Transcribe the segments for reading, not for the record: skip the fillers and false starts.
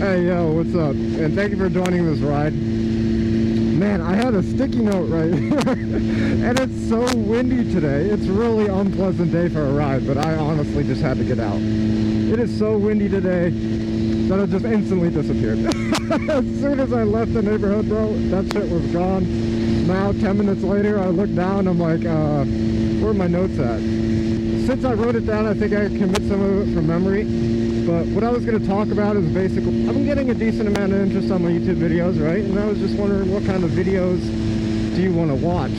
Hey, yo, what's up? And thank you for joining this ride. Man, I had a sticky note right here, and it's so windy today. It's a really unpleasant day for a ride, but I honestly just had to get out. It is so windy today that it just instantly disappeared. As soon as I left the neighborhood, bro, that shit was gone. Now, 10 minutes later, I look down, I'm like, where are my notes at? Since I wrote it down, I think I commit some of it from memory. But what I was going to talk about is basically, I've been getting a decent amount of interest on my YouTube videos, right? And I was just wondering, what kind of videos do you want to watch?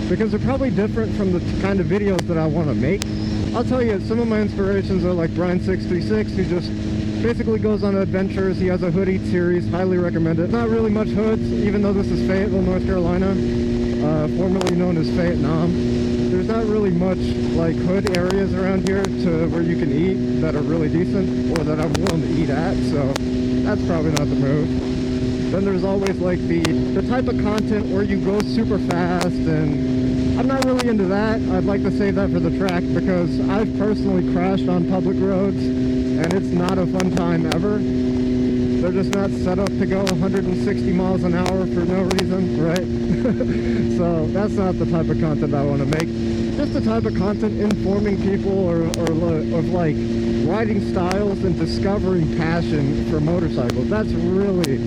Because they're probably different from the kind of videos that I want to make. I'll tell you, some of my inspirations are like Brian636, who just basically goes on adventures. He has a hoodie series, highly recommend it. Not really much hoods, even though this is Fayetteville, North Carolina, formerly known as Vietnam. There's not really much like hood areas around here to where you can eat that are really decent or that I'm willing to eat at, so that's probably not the move. Then there's always like the type of content where you go super fast, and I'm not really into that. I'd like to save that for the track because I've personally crashed on public roads and it's not a fun time ever. They're just not set up to go 160 miles an hour for no reason, right? So that's not the type of content I want to make. Just the type of content informing people or of like riding styles and discovering passion for motorcycles. That's really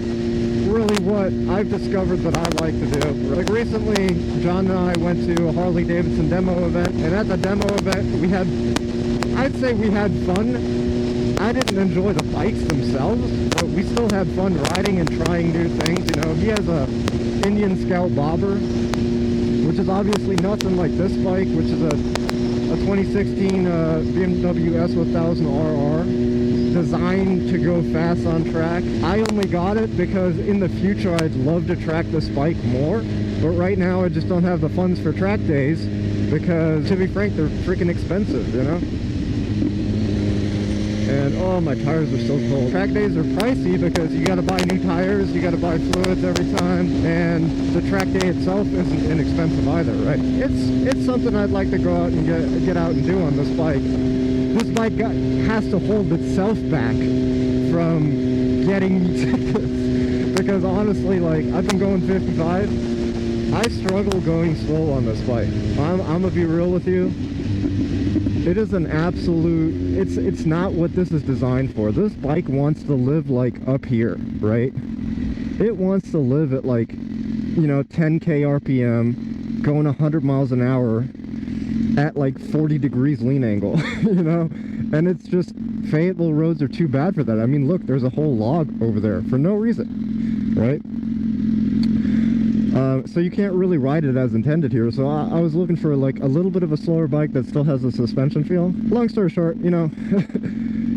what I've discovered that I like to do. Like recently, John and I went to a Harley Davidson demo event, and at the demo event, I'd say we had fun. I didn't enjoy the bikes themselves, but we still had fun riding and trying new things. You know, he has a Indian Scout bobber, which is obviously nothing like this bike, which is a 2016 BMW S1000RR, designed to go fast on track. I only got it because in the future I'd love to track this bike more, but right now I just don't have the funds for track days because, to be frank, they're freaking expensive, you know? And oh, my tires are so cold. Track days are pricey because you gotta buy new tires, you gotta buy fluids every time, and the track day itself isn't inexpensive either, right? It's something I'd like to go out and get out and do on this bike. This bike has to hold itself back from getting me tickets. Because honestly, like, I've been going 55. I struggle going slow on this bike. I'm gonna be real with you. It is an absolute, it's not what this is designed for. This bike wants to live like up here, right? It wants to live at like, you know, 10k RPM, going 100 miles an hour at like 40 degrees lean angle, you know? And it's just, Fayetteville roads are too bad for that. I mean, look, there's a whole log over there for no reason, right? So you can't really ride it as intended here. So I was looking for like a little bit of a slower bike that still has a suspension feel. Long story short, you know,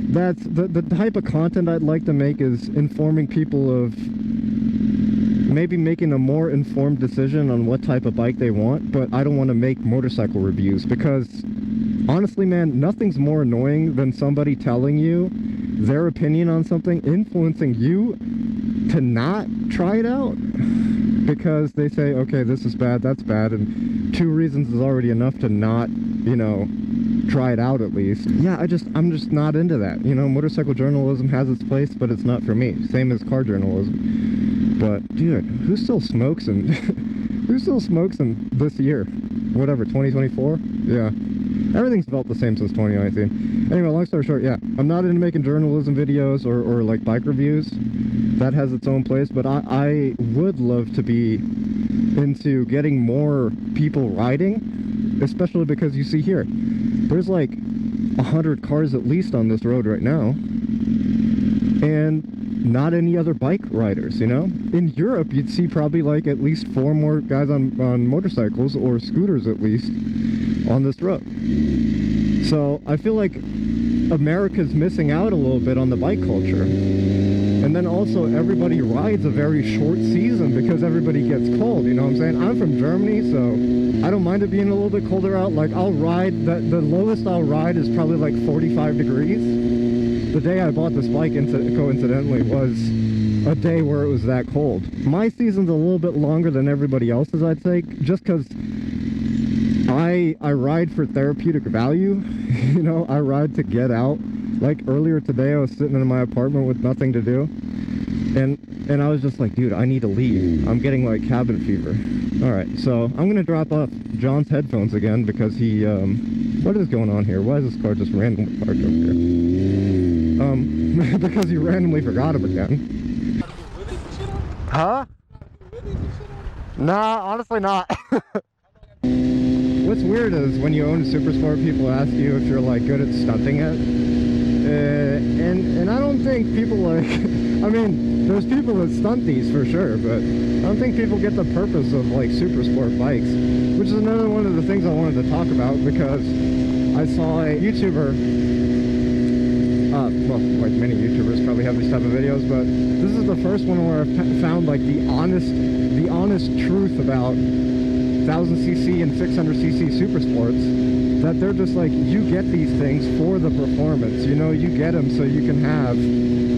that's the type of content I'd like to make is informing people of maybe making a more informed decision on what type of bike they want. But I don't want to make motorcycle reviews because honestly, man, nothing's more annoying than somebody telling you their opinion on something, influencing you to not try it out. Because they say, okay, this is bad, that's bad, and 2 reasons is already enough to not, you know, try it out at least. Yeah, I'm just not into that. You know, motorcycle journalism has its place, but it's not for me. Same as car journalism. But, dude, who still smokes in... who still smokes in this year? Whatever, 2024? Yeah. Everything's felt the same since 2019. Anyway, long story short, yeah, I'm not into making journalism videos or like bike reviews. That has its own place, but I would love to be into getting more people riding, especially because you see here, there's like 100 cars at least on this road right now, and not any other bike riders, you know? In Europe, you'd see probably like at least 4 more guys on motorcycles or scooters at least on this road. So I feel like America's missing out a little bit on the bike culture. And then also everybody rides a very short season because everybody gets cold, you know what I'm saying? I'm from Germany, so I don't mind it being a little bit colder out. Like I'll ride, the lowest I'll ride is probably like 45 degrees. The day I bought this bike, coincidentally, was a day where it was that cold. My season's a little bit longer than everybody else's, I'd say, just because I ride for therapeutic value. You know, I ride to get out. Like earlier today, I was sitting in my apartment with nothing to do, And I was just like, dude, I need to leave. I'm getting like cabin fever. All right, so I'm gonna drop off John's headphones again because he, what is going on here? Why is this car just randomly parked over here? Because you randomly forgot him again. Huh? Nah, honestly not. What's weird is when you own a Supersport, people ask you if you're like good at stunting it. And I don't think people like, I mean, there's people that stunt these for sure, but I don't think people get the purpose of like Supersport bikes, which is another one of the things I wanted to talk about because I saw a YouTuber, well, like many YouTubers probably have these type of videos, but this is the first one where I've found like the honest truth about 1000cc and 600cc Supersports, that they're just like, you get these things for the performance, you know, you get them so you can have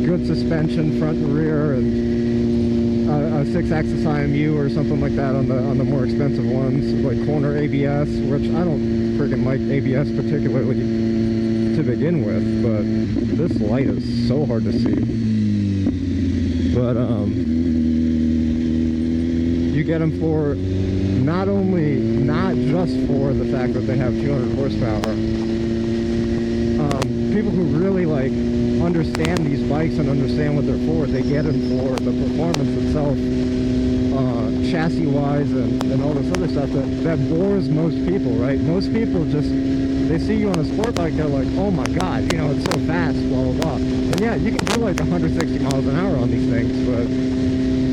good suspension front and rear and a 6-axis IMU or something like that on the more expensive ones, like corner ABS, which I don't freaking like ABS particularly to begin with, but this light is so hard to see. But you get them for not just for the fact that they have 200 horsepower. People who really like understand these bikes and understand what they're for, they get them for the performance itself, chassis wise and all this other stuff that bores most people, right? Most people just, they see you on a sport bike, they're like, oh my god, you know, it's so fast, blah blah blah. And yeah, you can do like 160 miles an hour on these things, but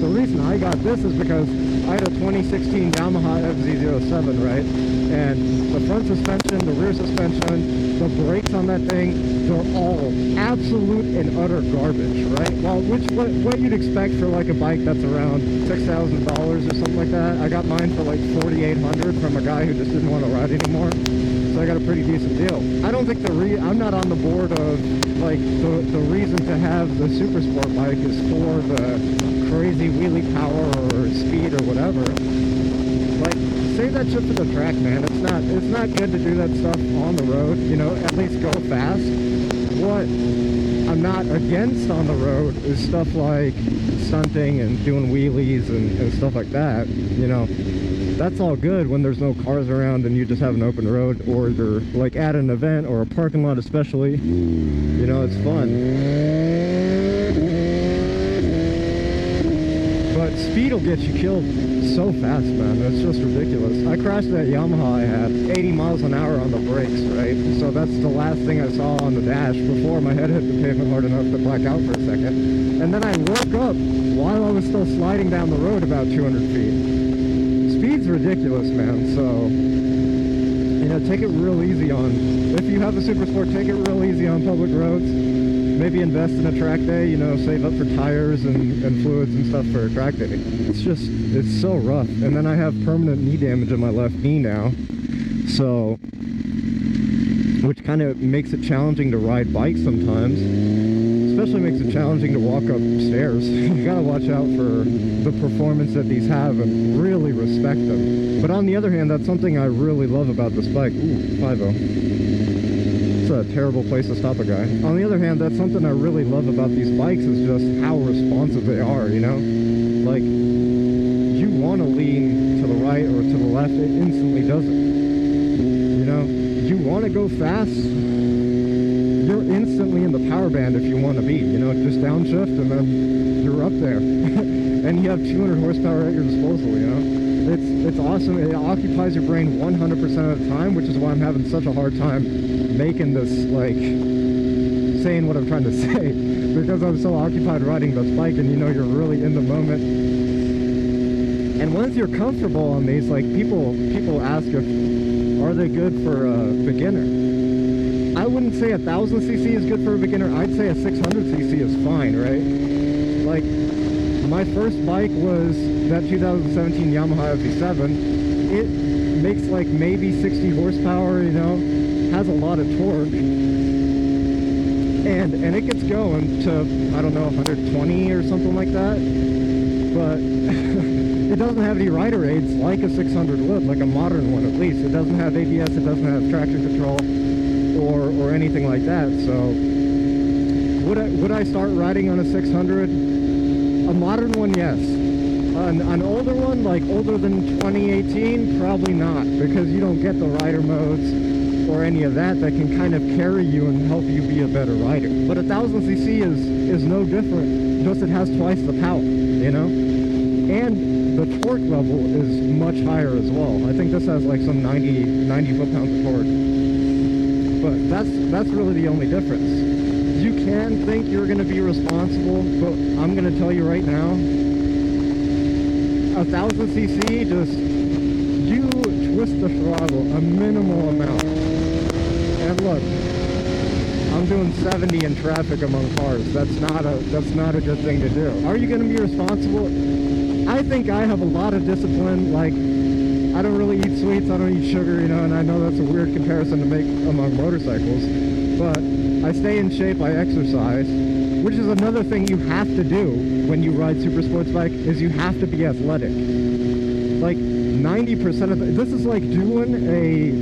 the reason I got this is because I had a 2016 Yamaha FZ07, right? And the front suspension, the rear suspension, the brakes on that thing, they're all absolute and utter garbage, right? Well, what you'd expect for like a bike that's around $6,000 or something like that. I got mine for like $4,800 from a guy who just didn't want to ride anymore. So I got a pretty decent deal. I don't think I'm not on the board of like the reason to have the Supersport bike is for the crazy wheelie power or speed or whatever. Like, save that shit for the track, man. It's not good to do that stuff on the road, you know, at least go fast. What I'm not against on the road is stuff like stunting and doing wheelies and stuff like that, you know. That's all good when there's no cars around and you just have an open road, or you're like at an event or a parking lot especially, you know, it's fun. But speed will get you killed so fast, man. It's just ridiculous. I crashed that Yamaha I had, 80 miles an hour on the brakes, right? So that's the last thing I saw on the dash before my head hit the pavement hard enough to black out for a second. And then I woke up while I was still sliding down the road about 200 feet. Speed's ridiculous, man. So, you know, take it real easy on, if you have a Supersport, take it real easy on public roads. Maybe invest in a track day, you know, save up for tires and fluids and stuff for a track day. It's so rough. And then I have permanent knee damage in my left knee now. So, which kind of makes it challenging to ride bikes sometimes. Especially makes it challenging to walk up stairs. You gotta watch out for the performance that these have and really respect them. But on the other hand, that's something I really love about this bike. Ooh, 5.0. It's a terrible place to stop a guy. On the other hand, that's something I really love about these bikes is just how responsive they are, you know? Like, you want to lean to the right or to the left, it instantly does it. You know? You want to go fast, you're instantly in the power band if you want to be, you know, just downshift and then you're up there. And you have 200 horsepower at your disposal, you know? It's awesome. It occupies your brain 100% of the time, which is why I'm having such a hard time making this, like, saying what I'm trying to say, because I'm so occupied riding this bike, and you know, you're really in the moment. And once you're comfortable on these, like, people ask if, are they good for a beginner? I wouldn't say 1000cc is good for a beginner. I'd say a 600cc is fine, right? Like, my first bike was that 2017 Yamaha FZ7. It makes like maybe 60 horsepower, you know, has a lot of torque, and it gets going to, I don't know, 120 or something like that, but it doesn't have any rider aids like a 600 would, like a modern one at least. It doesn't have ABS, it doesn't have traction control or anything like that. So would I start riding on a 600? A modern one, yes. An older one, like older than 2018, probably not, because you don't get the rider modes or any of that can kind of carry you and help you be a better rider. But 1000cc is no different, just it has twice the power, you know? And the torque level is much higher as well. I think this has like some 90 foot-pounds of torque. But that's really the only difference. You can think you're going to be responsible, but I'm going to tell you right now, 1000cc, just you twist the throttle a minimal amount. And look, I'm doing 70 in traffic among cars. That's not a good thing to do. Are you going to be responsible? I think I have a lot of discipline. Like, I don't really eat sweets, I don't eat sugar, you know, and I know that's a weird comparison to make among motorcycles, but I stay in shape, I exercise, which is another thing you have to do when you ride super sports bike, is you have to be athletic. Like 90% of this is like doing a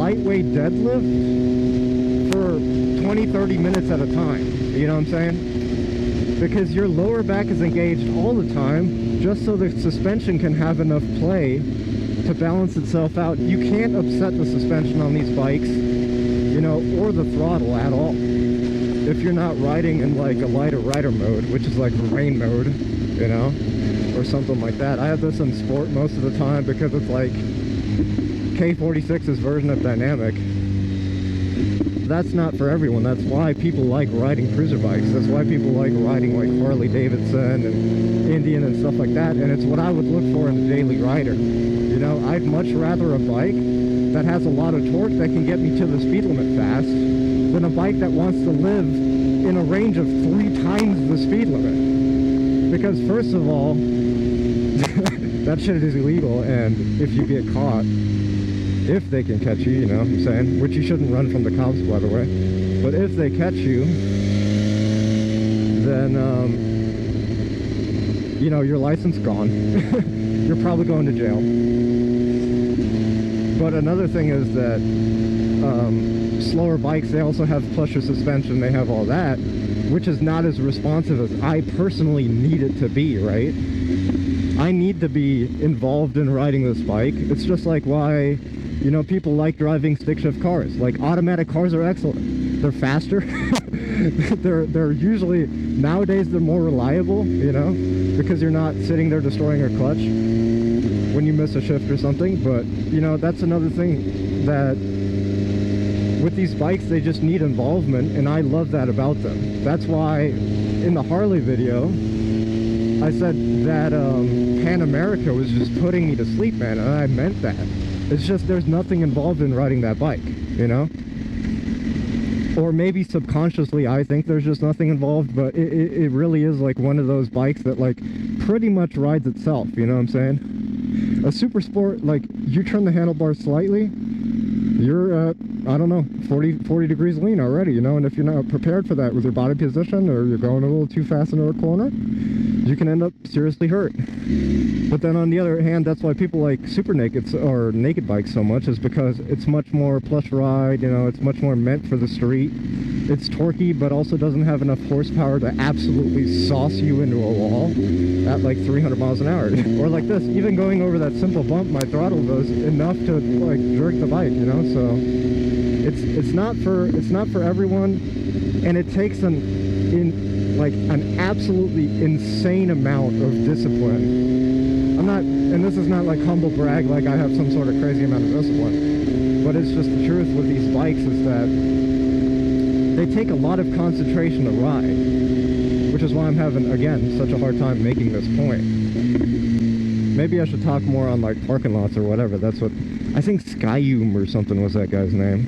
lightweight deadlift for 20-30 minutes at a time, you know what I'm saying? Because your lower back is engaged all the time, just so the suspension can have enough play to balance itself out. You can't upset the suspension on these bikes, you know, or the throttle at all, if you're not riding in like a lighter rider mode, which is like rain mode, you know, or something like that. I have this in sport most of the time because it's like K46's version of dynamic. That's not for everyone. That's why people like riding cruiser bikes. That's why people like riding like Harley Davidson and Indian and stuff like that. And it's what I would look for in a daily rider. You know, I'd much rather a bike that has a lot of torque that can get me to the speed limit fast than a bike that wants to live in a range of 3 times the speed limit. Because first of all, that shit is illegal, and if you get caught, if they can catch you, you know what I'm saying? Which you shouldn't run from the cops, by the way. But if they catch you, then, you know, your license gone. You're probably going to jail. But another thing is that slower bikes, they also have plusher suspension, they have all that, which is not as responsive as I personally need it to be, right? I need to be involved in riding this bike. It's just like why, you know, people like driving stick shift cars. Like, automatic cars are excellent. They're faster. they're usually, nowadays, they're more reliable, you know, because you're not sitting there destroying your clutch when you miss a shift or something. But, you know, that's another thing that with these bikes, they just need involvement, and I love that about them. That's why in the Harley video, I said that Pan America was just putting me to sleep, man, and I meant that. It's just there's nothing involved in riding that bike, you know? Or maybe subconsciously I think there's just nothing involved, but it really is like one of those bikes that like pretty much rides itself, you know what I'm saying? A super sport, like, you turn the handlebars slightly, you're at, I don't know, 40 degrees lean already, you know? And if you're not prepared for that with your body position, or you're going a little too fast into a corner, you can end up seriously hurt. But then on the other hand, that's why people like super nakeds or naked bikes so much, is because it's much more plush ride, you know, it's much more meant for the street. It's torquey, but also doesn't have enough horsepower to absolutely sauce you into a wall at like 300 miles an hour. Or like this, even going over that simple bump, my throttle goes enough to like jerk the bike, you know? So it's not for everyone, and it takes an absolutely insane amount of discipline. I'm not, and this is not like humble brag, like I have some sort of crazy amount of discipline, but it's just the truth with these bikes is that they take a lot of concentration to ride, which is why I'm having, again, such a hard time making this point. Maybe I should talk more on like parking lots or whatever. That's what, I think Skyum or something was that guy's name.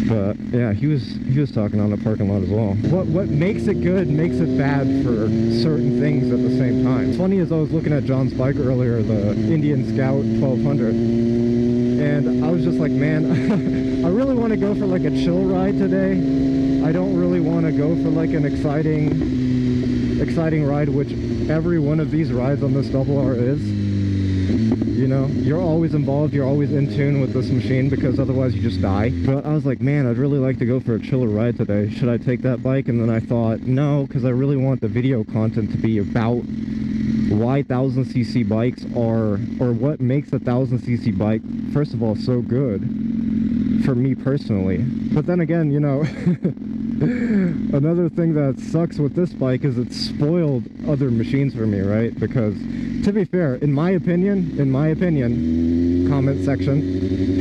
But yeah, he was talking on the parking lot as well. What makes it good makes it bad for certain things at the same time. It's funny, as I was looking at John's bike earlier, the Indian Scout 1200, and I was just like, man, I really want to go for like a chill ride today. I don't really want to go for like an exciting ride, which every one of these rides on this double R is. You know, you're always involved, you're always in tune with this machine, because otherwise you just die. But I was like, man, I'd really like to go for a chiller ride today. Should I take that bike? And then I thought, no, because I really want the video content to be about why 1000cc bikes are, or what makes a 1000cc bike, first of all, so good for me personally. But then again, you know, another thing that sucks with this bike is it's spoiled other machines for me, right? Because to be fair, in my opinion, comment section,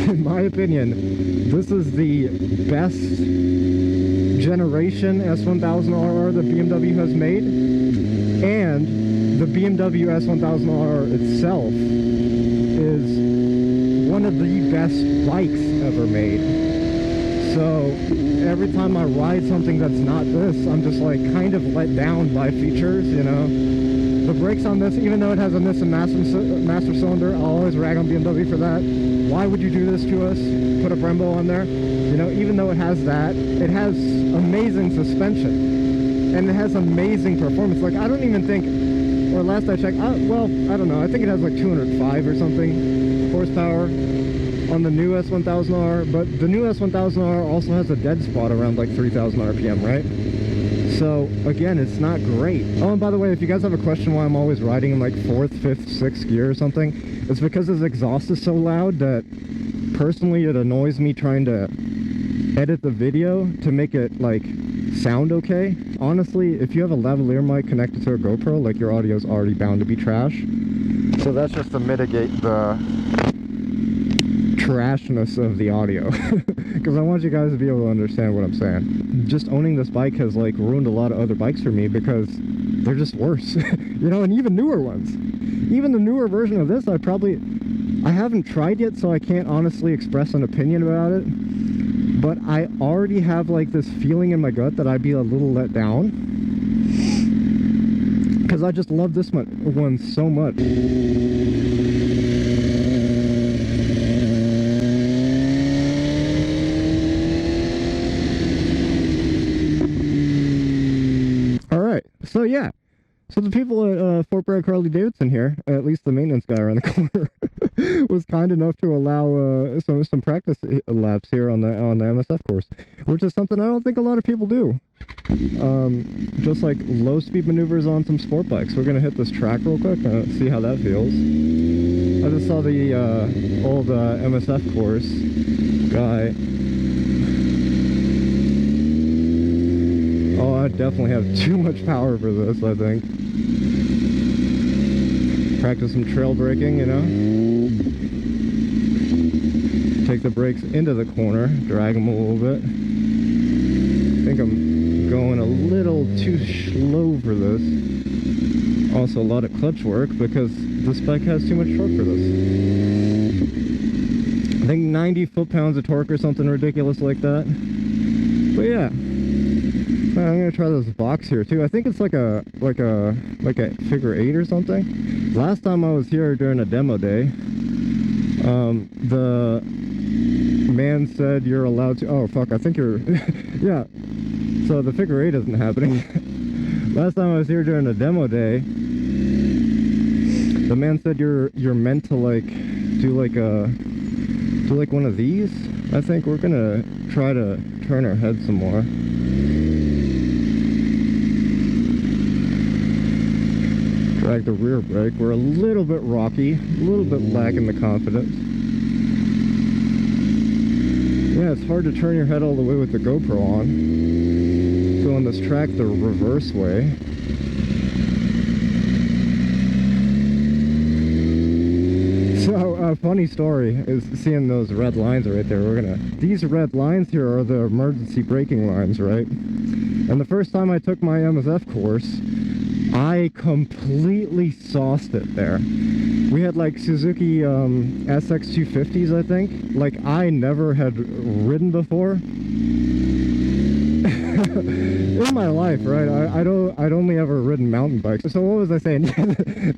in my opinion, this is the best generation S1000RR that BMW has made, and the BMW S1000RR itself is one of the best bikes ever made. So every time I ride something that's not this, I'm just like kind of let down by features, you know. The brakes on this, even though it has a Nissan master cylinder, I'll always rag on BMW for that. Why would you do this to us? Put a Brembo on there. You know, even though it has that, it has amazing suspension. And it has amazing performance. Like, I don't even think, or last I checked, well, I don't know, I think it has like 205 or something horsepower on the new S1000R, but the new S1000R also has a dead spot around like 3,000 RPM, right? So again, it's not great. Oh, and by the way, if you guys have a question why I'm always riding in like 4th, 5th, 6th gear or something, it's because his exhaust is so loud that personally it annoys me trying to edit the video to make it like sound okay. Honestly, if you have a lavalier mic connected to a GoPro, like your audio is already bound to be trash. So that's just to mitigate the trashness of the audio, because I want you guys to be able to understand what I'm saying. Just owning this bike has like ruined a lot of other bikes for me because they're just worse. You know, and even newer ones. Even the newer version of this, I haven't tried yet, so I can't honestly express an opinion about it, but I already have like this feeling in my gut that I'd be a little let down, because I just love this one so much. So yeah, so the people at Fort Bragg Harley Davidson here, at least the maintenance guy around the corner, was kind enough to allow some practice laps here on the MSF course, which is something I don't think a lot of people do. Just like low speed maneuvers on some sport bikes. We're gonna hit this track real quick and see how that feels. I just saw the old MSF course guy. Oh, I definitely have too much power for this, I think. Practice some trail braking, you know? Take the brakes into the corner, drag them a little bit. I think I'm going a little too slow for this. Also a lot of clutch work because this bike has too much torque for this. I think 90 foot-pounds of torque or something ridiculous like that. But yeah. I'm gonna try this box here too. I think it's like a figure 8 or something. Last time I was here during a demo day, the man said you're allowed to. Oh fuck! I think you're. Yeah. So the figure 8 isn't happening. Last time I was here during a demo day, the man said you're meant to like do like one of these. I think we're gonna try to turn our head some more. Drag the rear brake. We're a little bit rocky, a little bit lacking the confidence. Yeah, it's hard to turn your head all the way with the GoPro on. So on this track the reverse way. So a funny story is seeing those red lines right there. These red lines here are the emergency braking lines, right? And the first time I took my MSF course, I completely sauced it there. We had like Suzuki SX250s, I think. Like I never had ridden before in my life, right? I'd only ever ridden mountain bikes. So what was I saying?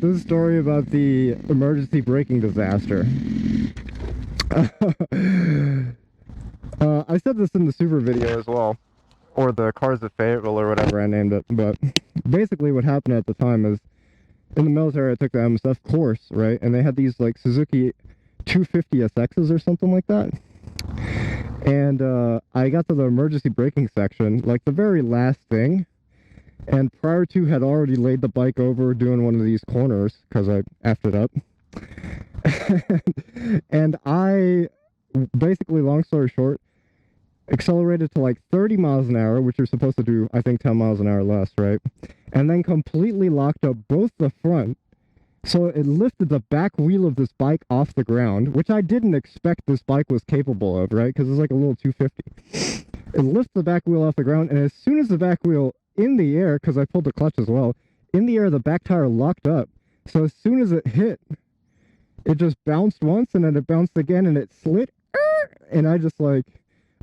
This story about the emergency braking disaster. I said this in the super video as well, or the Cars of Fayetteville or whatever I named it, but basically what happened at the time is in the military, I took the MSF course, right? And they had these like Suzuki 250 SXs or something like that. And I got to the emergency braking section, like the very last thing. And prior to had already laid the bike over doing one of these corners because I effed it up. And I basically, long story short, accelerated to like 30 miles an hour, which you're supposed to do, I think, 10 miles an hour less, right? And then completely locked up both the front. So it lifted the back wheel of this bike off the ground, which I didn't expect this bike was capable of, right? Because it's like a little 250. It lifts the back wheel off the ground, and as soon as the back wheel in the air, because I pulled the clutch as well, in the air, the back tire locked up. So as soon as it hit, it just bounced once, and then it bounced again, and it slid. And I just like,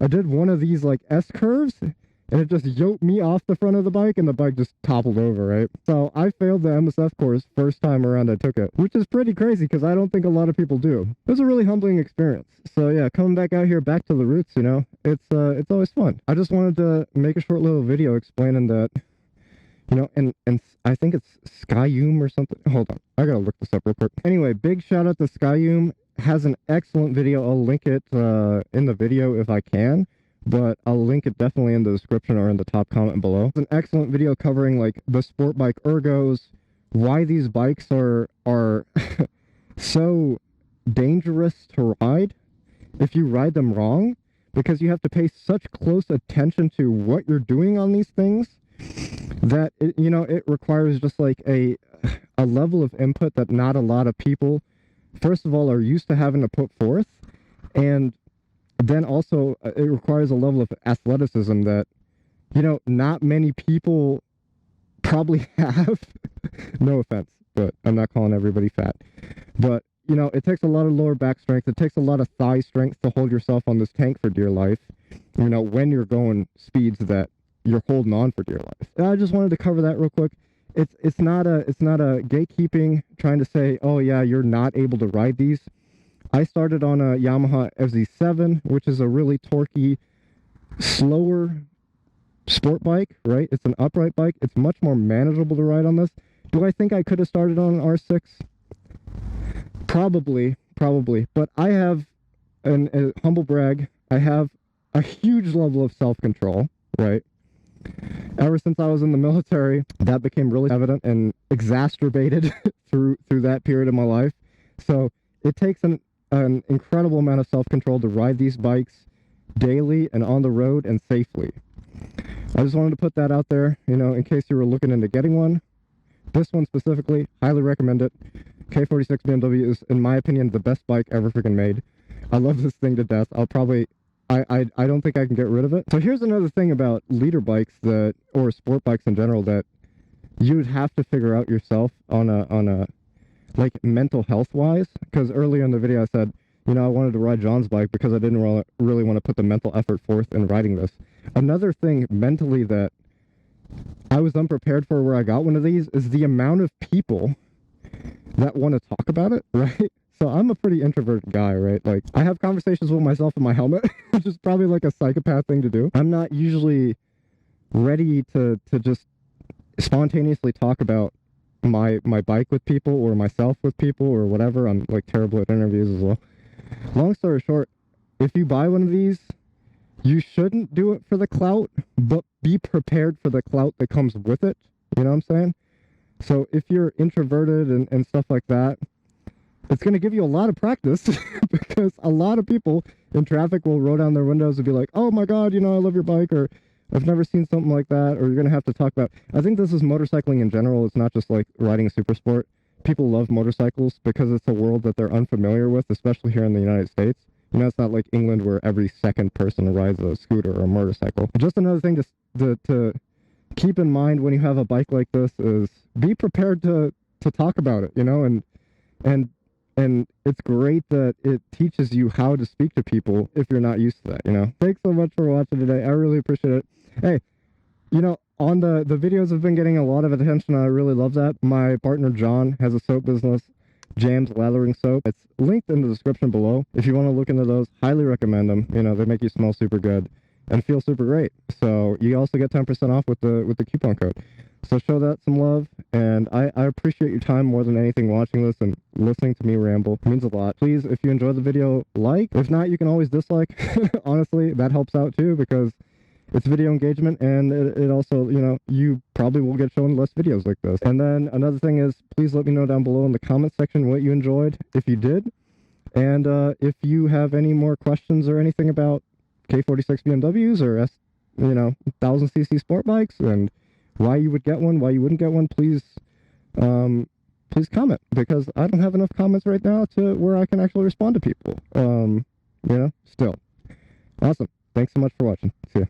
I did one of these like S curves, and it just yoked me off the front of the bike, and the bike just toppled over, right? So I failed the MSF course first time around I took it, which is pretty crazy because I don't think a lot of people do. It was a really humbling experience. So yeah, coming back out here, back to the roots, you know, it's always fun. I just wanted to make a short little video explaining that, you know, and I think it's Skyum or something. Hold on, I gotta look this up real quick. Anyway, big shout out to Skyum. Has an excellent video. I'll link it in the video if I can, but I'll link it definitely in the description or in the top comment below. It's an excellent video covering like the sport bike ergos, why these bikes are so dangerous to ride if you ride them wrong, because you have to pay such close attention to what you're doing on these things that it, you know, it requires just like a level of input that not a lot of people, first of all, are used to having to put forth, and then also it requires a level of athleticism that, you know, not many people probably have. No offense, but I'm not calling everybody fat. But, you know, it takes a lot of lower back strength. It takes a lot of thigh strength to hold yourself on this tank for dear life, you know, when you're going speeds that you're holding on for dear life. And I just wanted to cover that real quick. It's not a gatekeeping trying to say, oh yeah, you're not able to ride these. I started on a Yamaha FZ7, which is a really torquey, slower sport bike, right? It's an upright bike. It's much more manageable to ride on this. Do I think I could have started on an R6? Probably. But I have a humble brag. I have a huge level of self-control, right? Ever since I was in the military, that became really evident and exacerbated through that period of my life. So it takes an incredible amount of self-control to ride these bikes daily and on the road and safely. I just wanted to put that out there, you know, in case you were looking into getting one. This one specifically, highly recommend it. K46 BMW is, in my opinion, the best bike ever freaking made. I love this thing to death. I'll probably... I don't think I can get rid of it. So here's another thing about leader bikes that, or sport bikes in general, that you would have to figure out yourself on a like mental health wise. Because earlier in the video I said, you know, I wanted to ride John's bike because I didn't really want to put the mental effort forth in riding this. Another thing mentally that I was unprepared for where I got one of these is the amount of people that want to talk about it, right? So I'm a pretty introverted guy, right? Like, I have conversations with myself in my helmet, which is probably like a psychopath thing to do. I'm not usually ready to just spontaneously talk about my bike with people or myself with people or whatever. I'm like terrible at interviews as well. Long story short, if you buy one of these, you shouldn't do it for the clout, but be prepared for the clout that comes with it. You know what I'm saying? So if you're introverted and stuff like that, it's going to give you a lot of practice because a lot of people in traffic will roll down their windows and be like, oh my God, you know, I love your bike, or I've never seen something like that, or you're going to have to talk about... I think this is motorcycling in general. It's not just like riding a Supersport. People love motorcycles because it's a world that they're unfamiliar with, especially here in the United States. You know, it's not like England where every second person rides a scooter or a motorcycle. Just another thing to keep in mind when you have a bike like this is be prepared to talk about it, you know, and it's great that it teaches you how to speak to people if you're not used to that, you know. Thanks so much for watching today. I really appreciate it. Hey, you know, on the videos have been getting a lot of attention. I really love that. My partner John has a soap business, Jam's Lathering Soap. It's linked in the description below. If you want to look into those, highly recommend them. You know, they make you smell super good and feel super great. So you also get 10% off with the coupon code. So show that some love, and I appreciate your time more than anything watching this and listening to me ramble. It means a lot. Please, if you enjoyed the video, like. If not, you can always dislike. Honestly, that helps out too, because it's video engagement, and it also, you know, you probably will get shown less videos like this. And then another thing is, please let me know down below in the comment section what you enjoyed, if you did. And if you have any more questions or anything about K46 BMWs or 1000cc sport bikes, and why you would get one, why you wouldn't get one, please please comment, because I don't have enough comments right now to where I can actually respond to people. Still. Awesome. Thanks so much for watching. See ya.